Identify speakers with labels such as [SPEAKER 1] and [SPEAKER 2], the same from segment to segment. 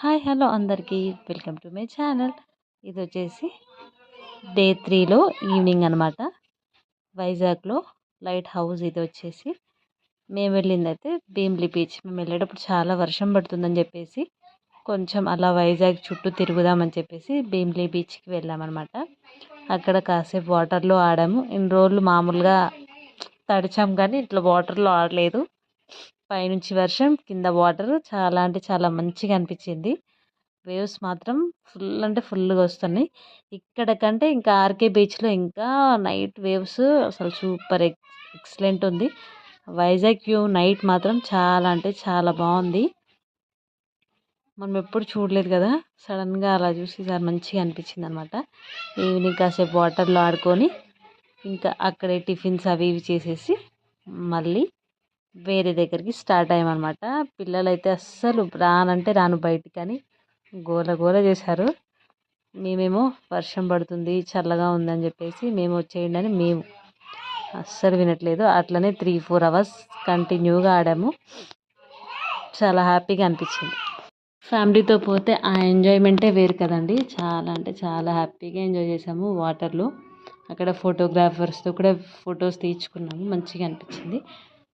[SPEAKER 1] Hi hello అందరికీ welcome to my channel. ఇది వచ్చేసి డే 3లో ఈవినింగ్ అనమాట. వైజాగ్లో లైట్ హౌస్ ఇది వచ్చేసి మేము వెళ్ళింది అయితే భీమిలి బీచ్. మేము వెళ్ళేటప్పుడు చాలా వర్షం పడుతుందని చెప్పేసి కొంచెం అలా వైజాగ్ చుట్టూ తిరుగుదామని చెప్పేసి భీమిలి బీచ్కి వెళ్ళామన్నమాట. అక్కడ కాసేపు వాటర్లో ఆడాము. ఇన్ని రోజులు మామూలుగా తడిచాం కానీ ఇట్లా వాటర్లో ఆడలేదు. పైనుంచి వర్షం, కింద వాటర్ చాలా అంటే చాలా మంచిగా అనిపించింది. వేవ్స్ మాత్రం ఫుల్ అంటే ఫుల్గా వస్తున్నాయి. ఇక్కడ కంటే ఇంకా ఆర్కే బీచ్లో ఇంకా నైట్ వేవ్స్ అసలు సూపర్ ఎక్సలెంట్ ఉంది. వైజాగ్ వ్యూ నైట్ మాత్రం చాలా అంటే చాలా బాగుంది. మనం ఎప్పుడు చూడలేదు కదా, సడన్గా అలా చూసి చాలా మంచిగా అనిపించింది అనమాట. ఈవినింగ్ కాసేపు వాటర్లో ఆడుకొని ఇంకా అక్కడే టిఫిన్స్ అవి ఇవి చేసేసి మళ్ళీ వేరే దగ్గరికి స్టార్ట్ అయ్యామన్నమాట. పిల్లలైతే అస్సలు రానంటే రాను బయటికి అని గోల గోల చేశారు. మేమేమో వర్షం పడుతుంది చల్లగా ఉందని చెప్పేసి మేము వచ్చేయండి అని మేము అస్సలు వినట్లేదు. అట్లనే 3-4 అవర్స్ కంటిన్యూగా ఆడాము. చాలా హ్యాపీగా అనిపించింది. ఫ్యామిలీతో పోతే ఆ ఎంజాయ్మెంటే వేరు కదండి. చాలా అంటే చాలా హ్యాపీగా ఎంజాయ్ చేసాము వాటర్లో. అక్కడ ఫోటోగ్రాఫర్స్తో కూడా ఫొటోస్ తీయించుకున్నాము. మంచిగా అనిపించింది.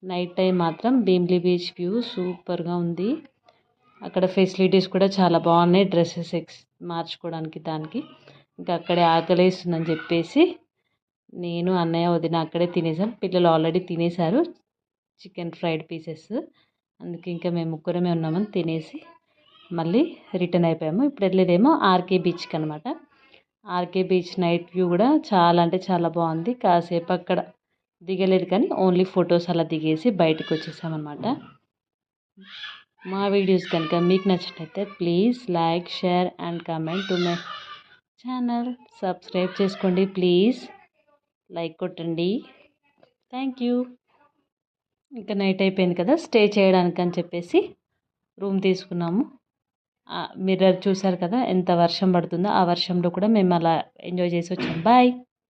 [SPEAKER 1] నైట్ టైం మాత్రం భీమిలి బీచ్ వ్యూ సూపర్గా ఉంది. అక్కడ ఫెసిలిటీస్ కూడా చాలా బాగున్నాయి. డ్రెస్సెస్ మార్చుకోవడానికి దానికి. ఇంకా అక్కడే ఆకలేస్తుందని చెప్పేసి నేను అన్నయ్య వదిన అక్కడే తినేసాం. పిల్లలు ఆల్రెడీ తినేశారు చికెన్ ఫ్రైడ్ పీసెస్. అందుకే ఇంకా మేము ముగ్గురమే ఉన్నామని తినేసి మళ్ళీ రిటర్న్ అయిపోయాము. ఇప్పుడు వెళ్ళేదేమో ఆర్కే బీచ్కి అనమాట. ఆర్కే బీచ్ నైట్ వ్యూ కూడా చాలా అంటే చాలా బాగుంది. కాసేపు అక్కడ దిగలేదు కానీ ఓన్లీ ఫొటోస్ అలా దిగేసి బయటకు వచ్చేసామన్నమాట. మా వీడియోస్ కనుక మీకు నచ్చినట్లయితే please like, share and comment to my channel. Subscribe చేసుకోండి ప్లీజ్. లైక్ కొట్టండి. Thank you. ఇంకా నైట్ అయిపోయింది కదా, స్టే చేయడానికి అని చెప్పేసి రూమ్ తీసుకున్నాము. మిర్రర్ చూసారు కదా ఎంత వర్షం పడుతుందో. ఆ వర్షంలో కూడా మేము అలా ఎంజాయ్ చేసి వచ్చాం. బాయ్.